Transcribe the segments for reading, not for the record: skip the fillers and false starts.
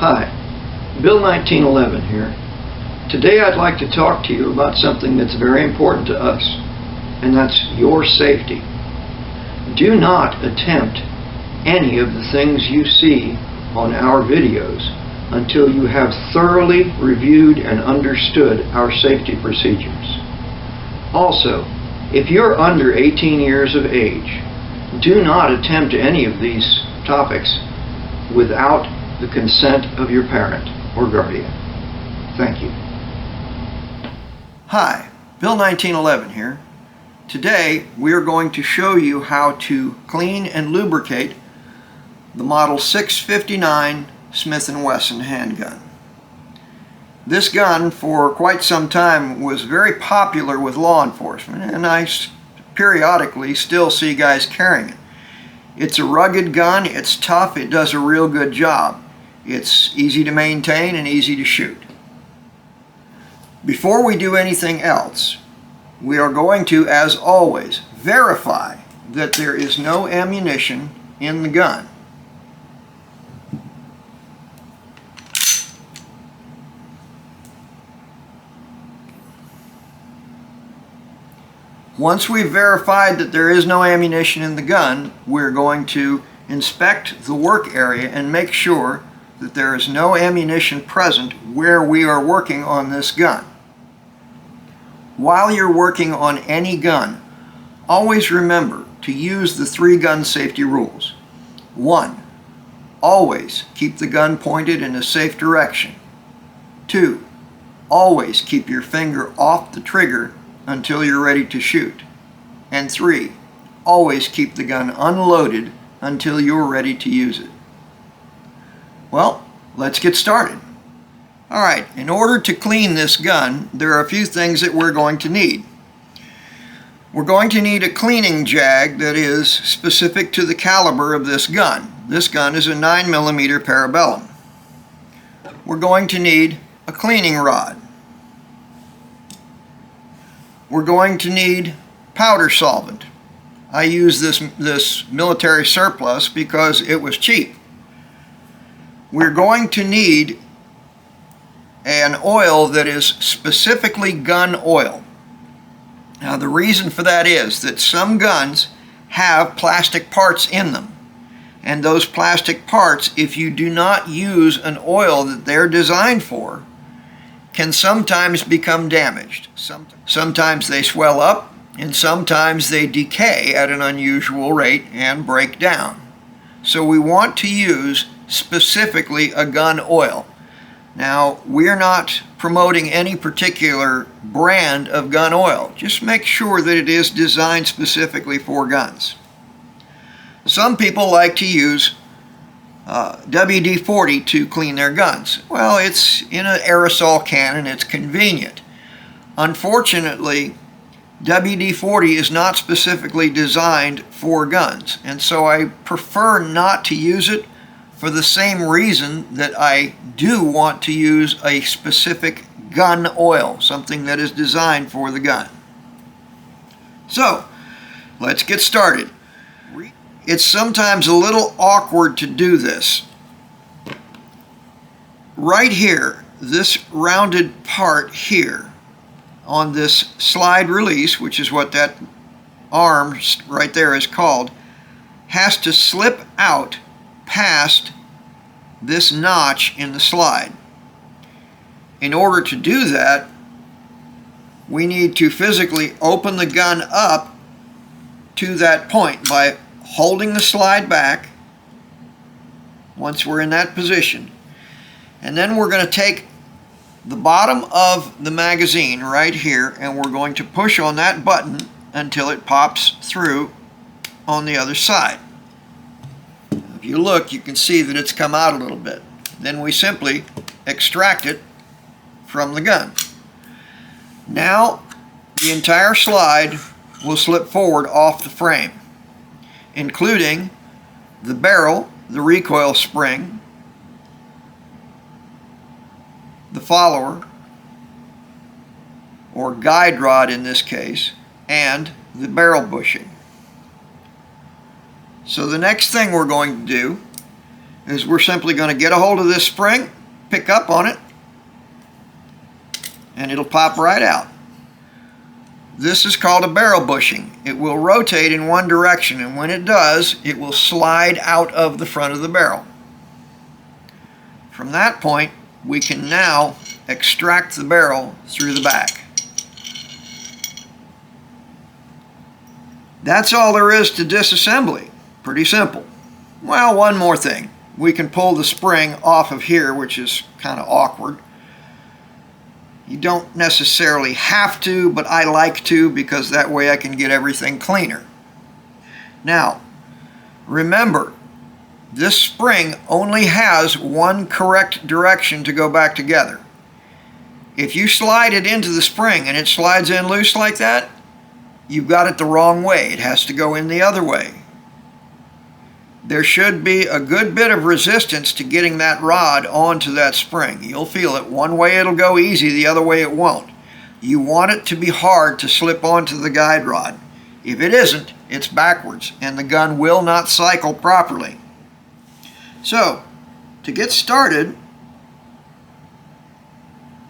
Hi, Bill 1911 here. Today I'd like to talk to you about something that's very important to us, and that's your safety. Do not attempt any of the things you see on our videos until you have thoroughly reviewed and understood our safety procedures. Also, if you're under 18 years of age, do not attempt any of these topics without the consent of your parent or guardian. Thank you. Hi, Bill 1911 here. Today we are going to show you how to clean and lubricate the Model 659 Smith & Wesson handgun. This gun for quite some time was very popular with law enforcement, and I periodically still see guys carrying it. It's a rugged gun, it's tough, it does a real good job. It's easy to maintain and easy to shoot. Before we do anything else, we are going to, as always, verify that there is no ammunition in the gun. Once we've verified that there is no ammunition in the gun, we're going to inspect the work area and make sure that there is no ammunition present where we are working on this gun. While you're working on any gun, always remember to use the 3 gun safety rules. 1. Always keep the gun pointed in a safe direction. 2. Always keep your finger off the trigger until you're ready to shoot. And 3. Always keep the gun unloaded until you're ready to use it. Well, let's get started. Alright, in order to clean this gun, there are a few things that we're going to need. We're going to need a cleaning jag that is specific to the caliber of this gun. This gun is a 9mm parabellum. We're going to need a cleaning rod. We're going to need powder solvent. I use this military surplus because it was cheap. We're going to need an oil that is specifically gun oil. Now the reason for that is that some guns have plastic parts in them, and those plastic parts, if you do not use an oil that they're designed for, can sometimes become damaged. Sometimes they swell up, and sometimes they decay at an unusual rate and break down. So we want to use specifically a gun oil. Now, we're not promoting any particular brand of gun oil. Just make sure that it is designed specifically for guns. Some people like to use WD-40 to clean their guns. Well, it's in an aerosol can and it's convenient. Unfortunately, WD-40 is not specifically designed for guns, and so I prefer not to use it for the same reason that I do want to use a specific gun oil, something that is designed for the gun. So, let's get started. It's sometimes a little awkward to do this. Right here, this rounded part here on this slide release, which is what that arm right there is called, has to slip out past this notch in the slide. In order to do that, we need to physically open the gun up to that point by holding the slide back once we're in that position. And then we're going to take the bottom of the magazine right here and we're going to push on that button until it pops through on the other side. If you look, you can see that it's come out a little bit. Then we simply extract it from the gun. Now the entire slide will slip forward off the frame, including the barrel, the recoil spring, the follower, or guide rod in this case, and the barrel bushing. So the next thing we're going to do is we're simply going to get a hold of this spring, pick up on it, and it'll pop right out. This is called a barrel bushing. It will rotate in one direction, and when it does, it will slide out of the front of the barrel. From that point, we can now extract the barrel through the back. That's all there is to disassembly. Pretty simple. Well, one more thing. We can pull the spring off of here, which is kind of awkward. You don't necessarily have to, but I like to because that way I can get everything cleaner. Now, remember, this spring only has one correct direction to go back together. If you slide it into the spring and it slides in loose like that, you've got it the wrong way. It has to go in the other way. There should be a good bit of resistance to getting that rod onto that spring. You'll feel it. One way it'll go easy, the other way it won't. You want it to be hard to slip onto the guide rod. If it isn't, it's backwards, and the gun will not cycle properly. So, to get started,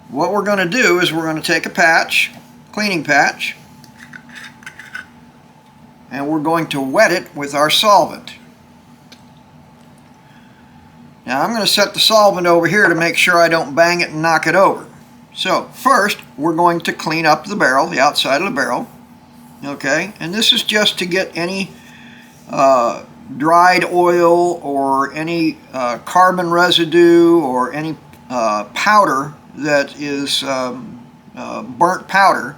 what we're going to do is we're going to take a patch, cleaning patch, and we're going to wet it with our solvent. Now I'm going to set the solvent over here to make sure I don't bang it and knock it over. So first we're going to clean up the barrel, the outside of the barrel. Okay, and this is just to get any dried oil or any carbon residue or any powder that is burnt powder.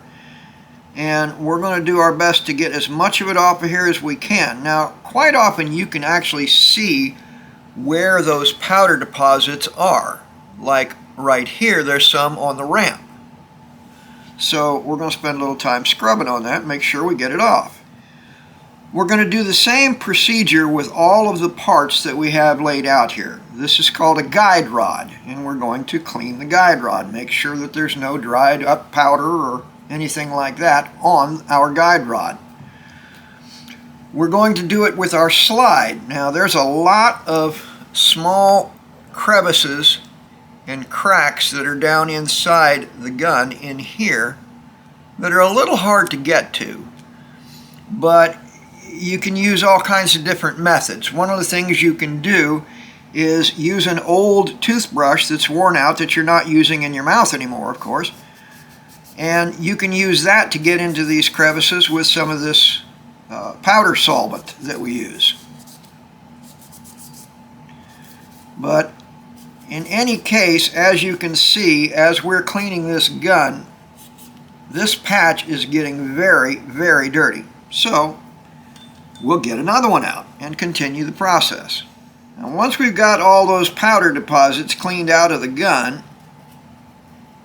And we're going to do our best to get as much of it off of here as we can. Now, quite often you can actually see where those powder deposits are. Like right here, there's some on the ramp. So we're going to spend a little time scrubbing on that, make sure we get it off. We're going to do the same procedure with all of the parts that we have laid out here. This is called a guide rod, and we're going to clean the guide rod, make sure that there's no dried up powder or anything like that on our guide rod. We're going to do it with our slide. Now there's a lot of small crevices and cracks that are down inside the gun in here that are a little hard to get to, but you can use all kinds of different methods. One of the things you can do is use an old toothbrush that's worn out that you're not using in your mouth anymore, of course, and you can use that to get into these crevices with some of this powder solvent that we use. But in any case, as you can see, as we're cleaning this gun, this patch is getting very, very dirty. So we'll get another one out and continue the process. Now once we've got all those powder deposits cleaned out of the gun,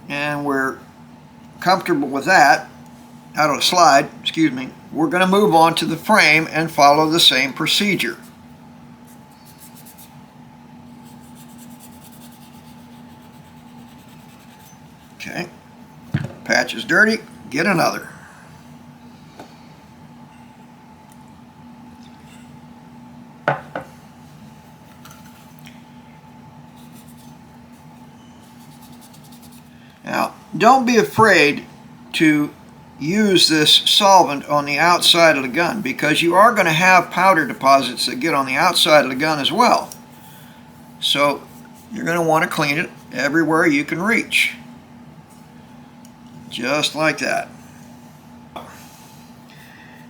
and we're comfortable with that, out of the slide, excuse me, we're going to move on to the frame and follow the same procedure. Okay, patch is dirty, get another. Now, don't be afraid to use this solvent on the outside of the gun, because you are going to have powder deposits that get on the outside of the gun as well. So you're going to want to clean it everywhere you can reach. Just like that.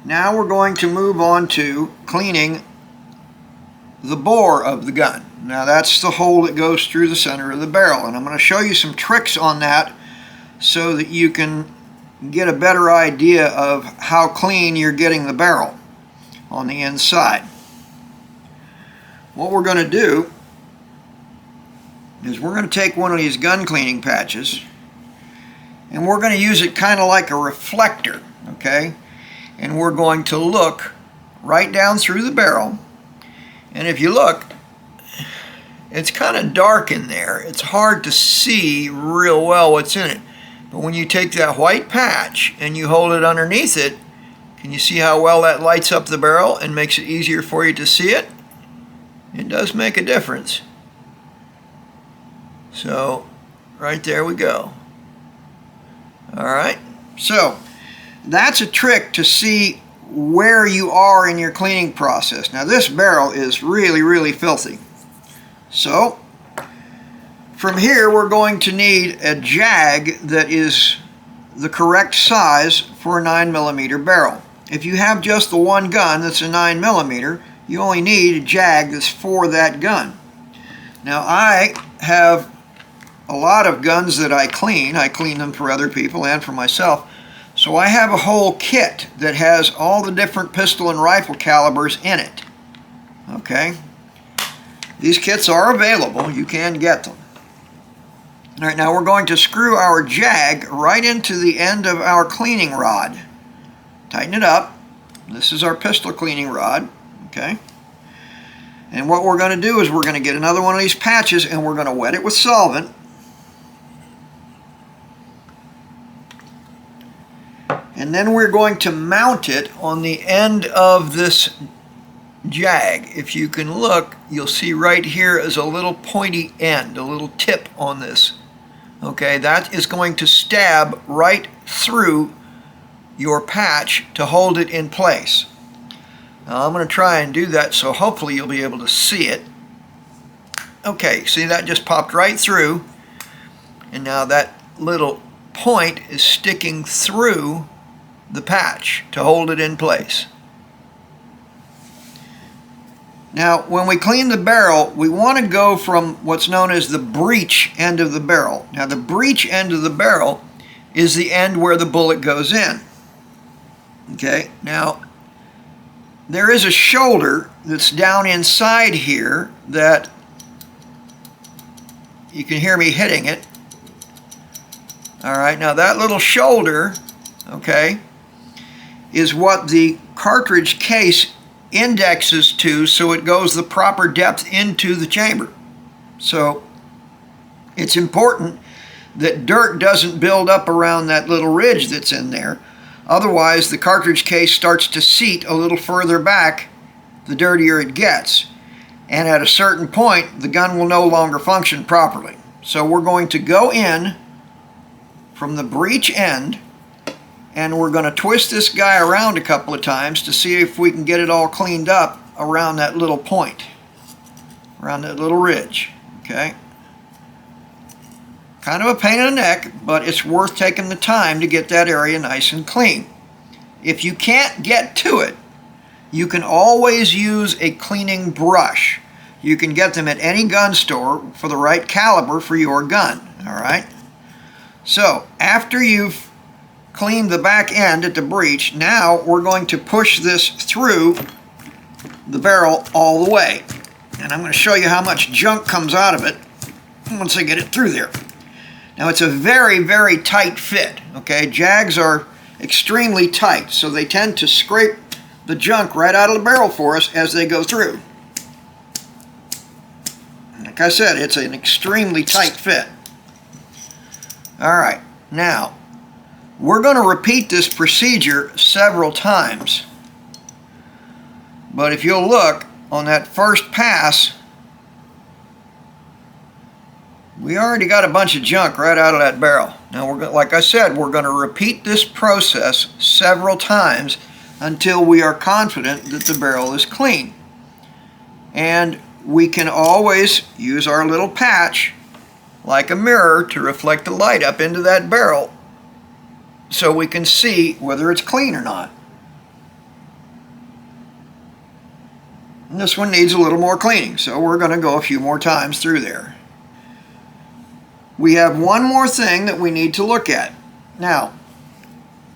Now we're going to move on to cleaning the bore of the gun. Now that's the hole that goes through the center of the barrel, and I'm going to show you some tricks on that so that you can get a better idea of how clean you're getting the barrel on the inside. What we're going to do is we're going to take one of these gun cleaning patches and we're going to use it kind of like a reflector, okay? And we're going to look right down through the barrel, and if you look, it's kind of dark in there. It's hard to see real well what's in it. But when you take that white patch and you hold it underneath it, can you see how well that lights up the barrel and makes it easier for you to see it? It does make a difference. So right there we go. All right, so that's a trick to see where you are in your cleaning process. Now this barrel is really filthy. So from here we're going to need a jag that is the correct size for a 9mm barrel. If you have just the one gun that's a 9mm, you only need a jag that's for that gun. Now I have a lot of guns that I clean. I clean them for other people and for myself. So I have a whole kit that has all the different pistol and rifle calibers in it. Okay? These kits are available. You can get them. All right, now we're going to screw our jag right into the end of our cleaning rod. Tighten it up. This is our pistol cleaning rod. Okay? And what we're going to do is we're going to get another one of these patches and we're going to wet it with solvent. And then we're going to mount it on the end of this jag. If you can look, you'll see right here is a little pointy end, a little tip on this. Okay, that is going to stab right through your patch to hold it in place. Now I'm going to try and do that, so hopefully you'll be able to see it. Okay, see, that just popped right through, and now that little point is sticking through the patch to hold it in place. Now when we clean the barrel, we want to go from what's known as the breech end of the barrel. Now the breech end of the barrel is the end where the bullet goes in. Okay, now there is a shoulder that's down inside here that you can hear me hitting it. Alright, now that little shoulder, okay, is what the cartridge case indexes to, so it goes the proper depth into the chamber. So it's important that dirt doesn't build up around that little ridge that's in there. Otherwise the cartridge case starts to seat a little further back the dirtier it gets, and at a certain point the gun will no longer function properly. So we're going to go in from the breech end and we're going to twist this guy around a couple of times to see if we can get it all cleaned up around that little point, around that little ridge. Okay, kind of a pain in the neck, but it's worth taking the time to get that area nice and clean. If you can't get to it, you can always use a cleaning brush. You can get them at any gun store for the right caliber for your gun. All right, so after you've clean the back end at the breech, now we're going to push this through the barrel all the way. And I'm going to show you how much junk comes out of it once I get it through there. Now it's a very tight fit. Okay, jags are extremely tight, so they tend to scrape the junk right out of the barrel for us as they go through. Like I said, it's an extremely tight fit. Alright, now we're going to repeat this procedure several times. But if you'll look on that first pass, we already got a bunch of junk right out of that barrel. Now, like I said, we're going to repeat this process several times until we are confident that the barrel is clean. And we can always use our little patch like a mirror to reflect the light up into that barrel so we can see whether it's clean or not. And this one needs a little more cleaning, so we're going to go a few more times through there. We have one more thing that we need to look at. Now,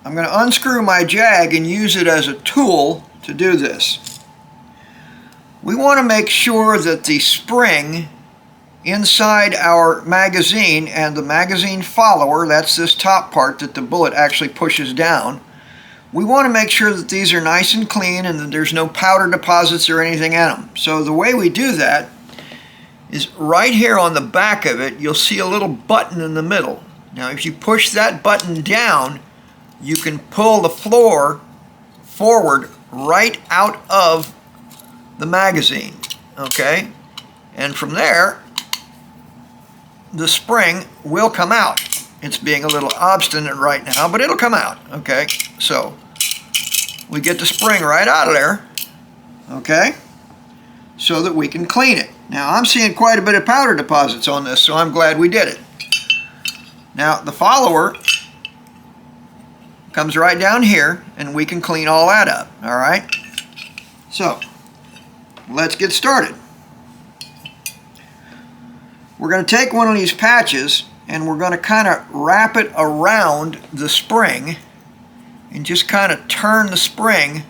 I'm going to unscrew my jag and use it as a tool to do this. We want to make sure that the spring inside our magazine and the magazine follower, that's this top part that the bullet actually pushes down, we want to make sure that these are nice and clean and that there's no powder deposits or anything in them. So the way we do that is right here on the back of it, you'll see a little button in the middle. Now if you push that button down, you can pull the floor forward right out of the magazine. okay? And from there, the spring will come out. It's being a little obstinate right now, but it'll come out, okay? So we get the spring right out of there, okay, so that we can clean it. Now I'm seeing quite a bit of powder deposits on this, so I'm glad we did it. Now the follower comes right down here, and we can clean all that up, all right? So let's get started. We're going to take one of these patches and we're going to kind of wrap it around the spring and just kind of turn the spring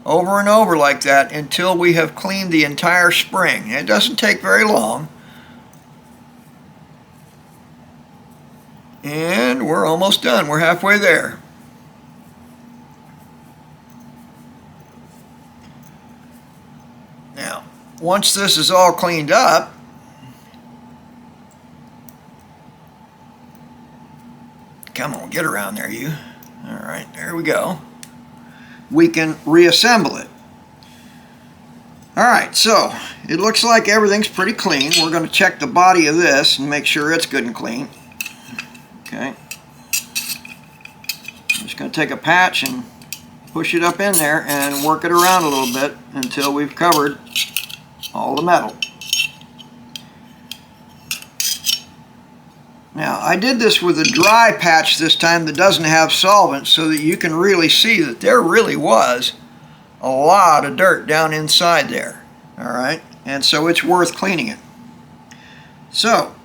over and over like that until we have cleaned the entire spring. It doesn't take very long. And we're almost done. We're halfway there. Now, once this is all cleaned up, come on, get around there, you. All right, there we go. We can reassemble it. All right, so it looks like everything's pretty clean. We're going to check the body of this and make sure it's good and clean. Okay. I'm just going to take a patch and push it up in there and work it around a little bit until we've covered all the metal. Now, I did this with a dry patch this time that doesn't have solvent so that you can really see that there really was a lot of dirt down inside there. All right, and so it's worth cleaning it. So,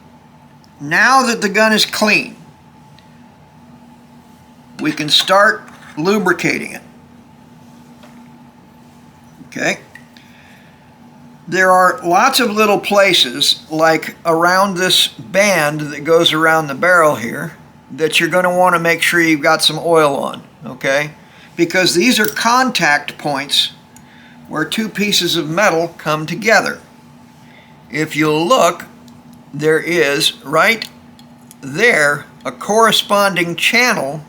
now that the gun is clean, we can start lubricating it. Okay. There are lots of little places, like around this band that goes around the barrel here, that you're going to want to make sure you've got some oil on, okay? Because these are contact points where two pieces of metal come together. If you'll look, there is right there a corresponding channel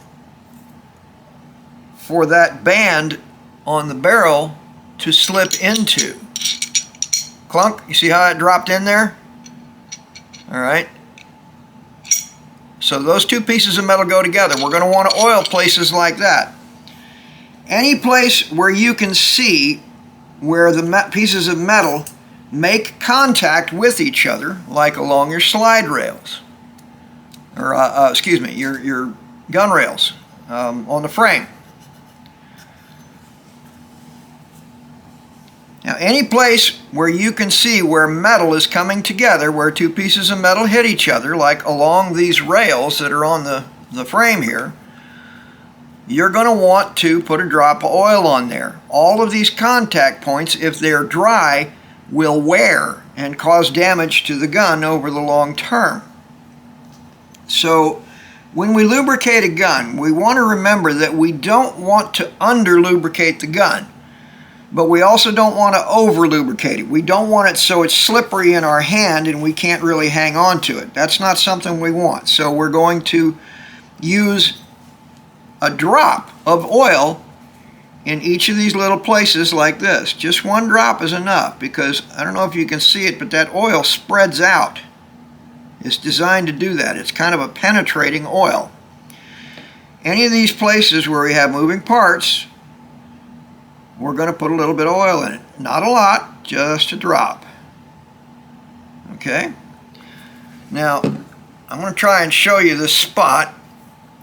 for that band on the barrel to slip into. Clunk, you see how it dropped in there? All right. So those two pieces of metal go together. We're going to want to oil places like that. Any place where you can see where the pieces of metal make contact with each other, like along your slide rails, or excuse me, your gun rails on the frame. Now, any place where you can see where metal is coming together, where two pieces of metal hit each other, like along these rails that are on the frame here, you're going to want to put a drop of oil on there. All of these contact points, if they're dry, will wear and cause damage to the gun over the long term. So, when we lubricate a gun, we want to remember that we don't want to under-lubricate the gun. But we also don't want to over-lubricate it. We don't want it so it's slippery in our hand and we can't really hang on to it. That's not something we want. So we're going to use a drop of oil in each of these little places like this. Just one drop is enough because I don't know if you can see it, but that oil spreads out. It's designed to do that. It's kind of a penetrating oil. Any of these places where we have moving parts, we're going to put a little bit of oil in it. Not a lot, just a drop. Okay? Now, I'm going to try and show you this spot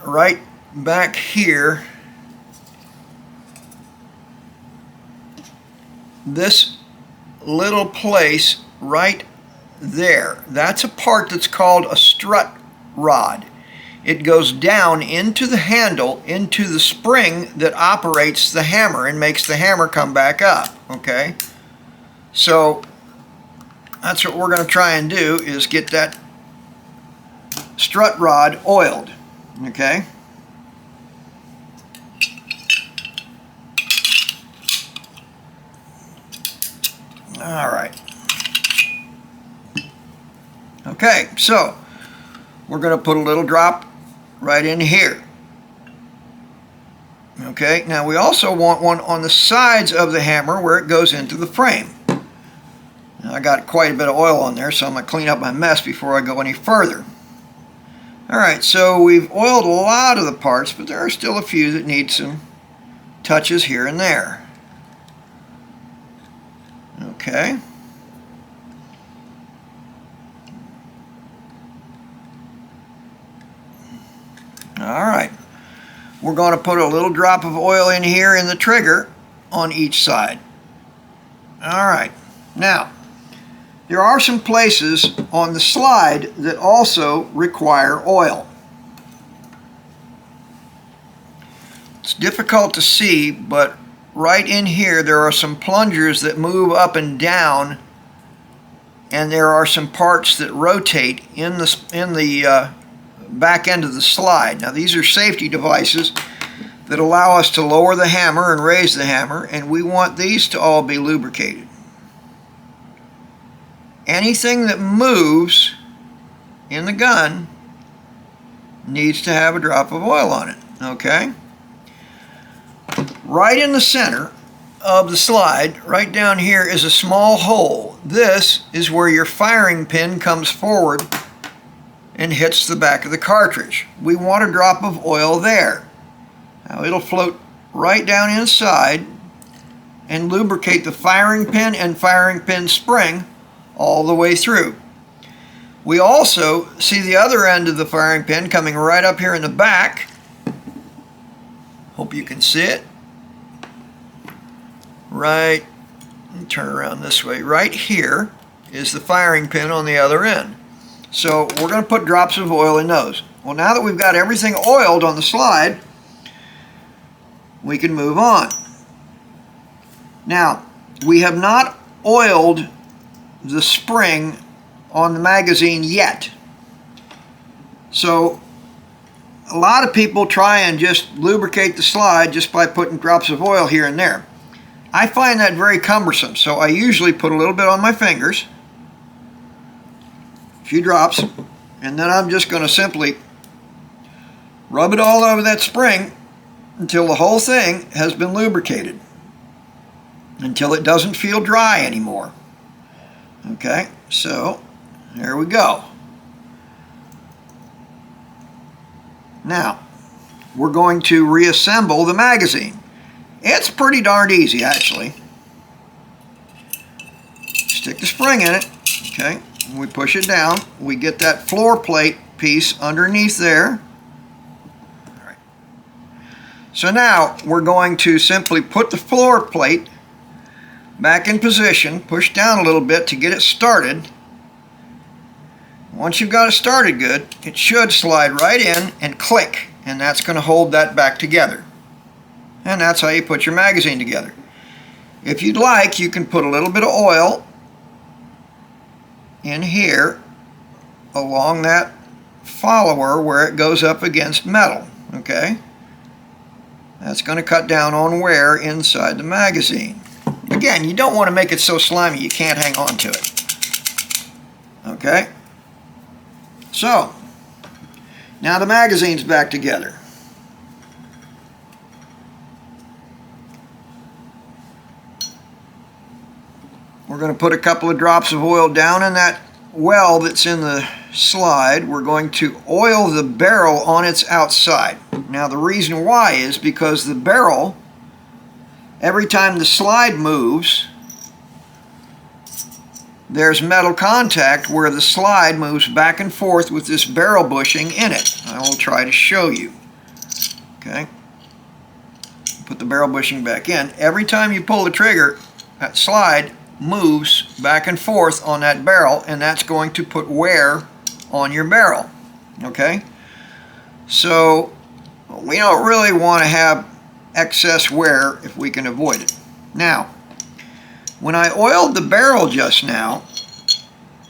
right back here. This little place right there. That's a part that's called a strut rod. It goes down into the handle, into the spring that operates the hammer and makes the hammer come back up, okay? So that's what we're going to try and do, is get that strut rod oiled, okay? All right. Okay, so we're going to put a little drop right in here. Okay, now we also want one on the sides of the hammer where it goes into the frame. I got quite a bit of oil on there, so I'm going to clean up my mess before I go any further. Alright, so we've oiled a lot of the parts, but there are still a few that need some touches here and there. Okay. Alright. We're going to put a little drop of oil in here in the trigger on each side. Alright. Now, there are some places on the slide that also require oil. It's difficult to see, but right in here there are some plungers that move up and down, and there are some parts that rotate in the back end of the slide. Now these are safety devices that allow us to lower the hammer and raise the hammer, and we want these to all be lubricated. Anything that moves in the gun needs to have a drop of oil on it, okay? Right in the center of the slide, right down here, is a small hole. This is where your firing pin comes forward and hits the back of the cartridge. We want a drop of oil there. Now it'll float right down inside and lubricate the firing pin and firing pin spring all the way through. We also see the other end of the firing pin coming right up here in the back. Hope you can see it. Right, turn around this way. Right here is the firing pin on the other end. So we're going to put drops of oil in those. Well, now that we've got everything oiled on the slide, we can move on. Now, we have not oiled the spring on the magazine yet. So a lot of people try and just lubricate the slide just by putting drops of oil here and there. I find that very cumbersome, so I usually put a little bit on my fingers, a few drops, and then I'm just going to simply rub it all over that spring until the whole thing has been lubricated, until it doesn't feel dry anymore. Okay, so there we go. Now, we're going to reassemble the magazine. It's pretty darn easy, actually. Stick the spring in it, okay, and we push it down. We get that floor plate piece underneath there. All right. So now we're going to simply put the floor plate back in position, push down a little bit to get it started. Once you've got it started good, it should slide right in and click, and that's going to hold that back together. And that's how you put your magazine together. If you'd like, you can put a little bit of oil in here along that follower where it goes up against metal, okay? That's going to cut down on wear inside the magazine. Again, you don't want to make it so slimy you can't hang on to it. Okay? So, now the magazine's back together. We're going to put a couple of drops of oil down in that well that's in the slide. We're going to oil the barrel on its outside. Now the reason why is because the barrel, every time the slide moves, there's metal contact where the slide moves back and forth with this barrel bushing in it. I will try to show you. Okay. Put the barrel bushing back in. Every time you pull the trigger, that slide moves back and forth on that barrel, and that's going to put wear on your barrel. Okay? So we don't really want to have excess wear if we can avoid it. Now, when I oiled the barrel just now,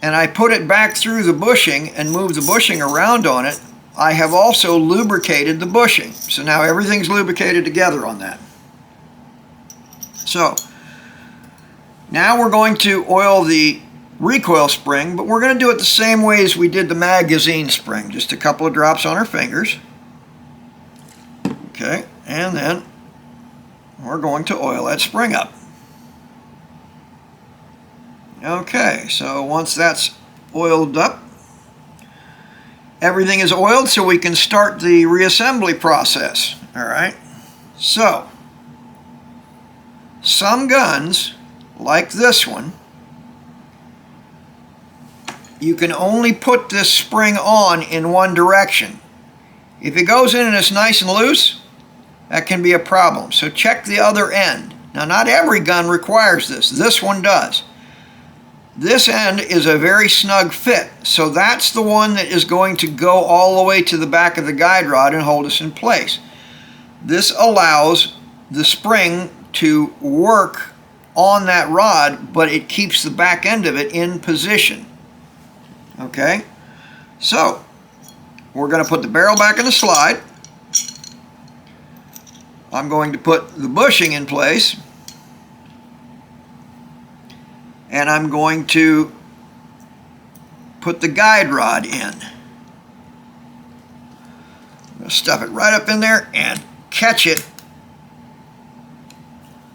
and I put it back through the bushing and moved the bushing around on it, I have also lubricated the bushing. So now everything's lubricated together on that. So, now we're going to oil the recoil spring, but we're going to do it the same way as we did the magazine spring. Just a couple of drops on our fingers. Okay, and then we're going to oil that spring up. Okay, so once that's oiled up, everything is oiled, so we can start the reassembly process. All right, so some guns, like this one, you can only put this spring on in one direction. If it goes in and it's nice and loose, that can be a problem. So check the other end. Now, not every gun requires this. This one does. This end is a very snug fit, so that's the one that is going to go all the way to the back of the guide rod and hold us in place. This allows the spring to work on that rod, but it keeps the back end of it in position. Okay, so we're going to put the barrel back in the slide. I'm going to put the bushing in place, and I'm going to put the guide rod in. I'm going to stuff it right up in there and catch it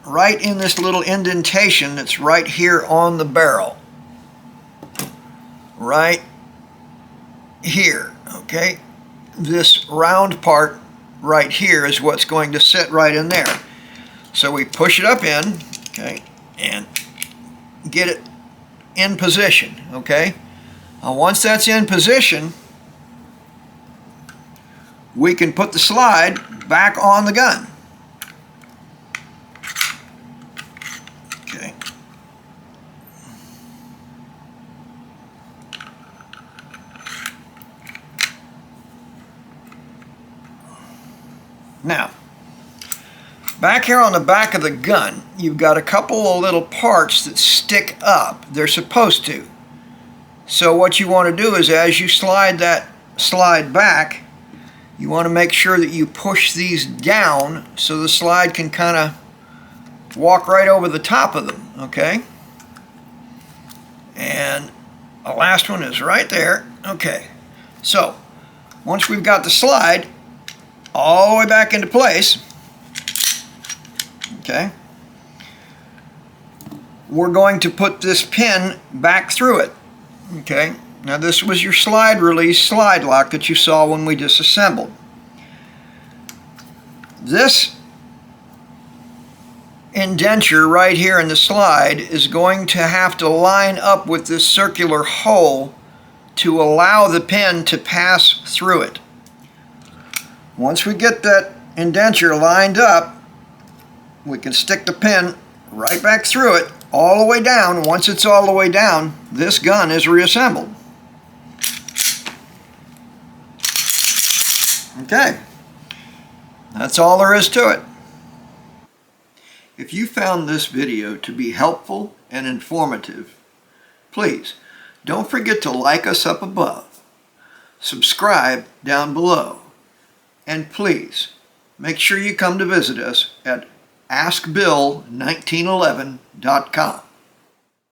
right in this little indentation that's right here on the barrel. Right here, okay? This round part right here is what's going to sit right in there. So we push it up in, okay, and get it in position, okay? Now once that's in position, we can put the slide back on the gun. Okay. Now, back here on the back of the gun, you've got a couple of little parts that stick up. They're supposed to. So what you want to do is, as you slide that slide back, you want to make sure that you push these down so the slide can kind of walk right over the top of them, okay? And the last one is right there. Okay, so once we've got the slide all the way back into place, okay, we're going to put this pin back through it. Okay, now this was your slide release slide lock that you saw when we disassembled. This indenture right here in the slide is going to have to line up with this circular hole to allow the pin to pass through it. Once we get that indenture lined up, we can stick the pin right back through it all the way down. Once it's all the way down, this gun is reassembled. Okay, that's all there is to it. If you found this video to be helpful and informative, please don't forget to like us up above, subscribe down below, and please make sure you come to visit us at askbill1911.com.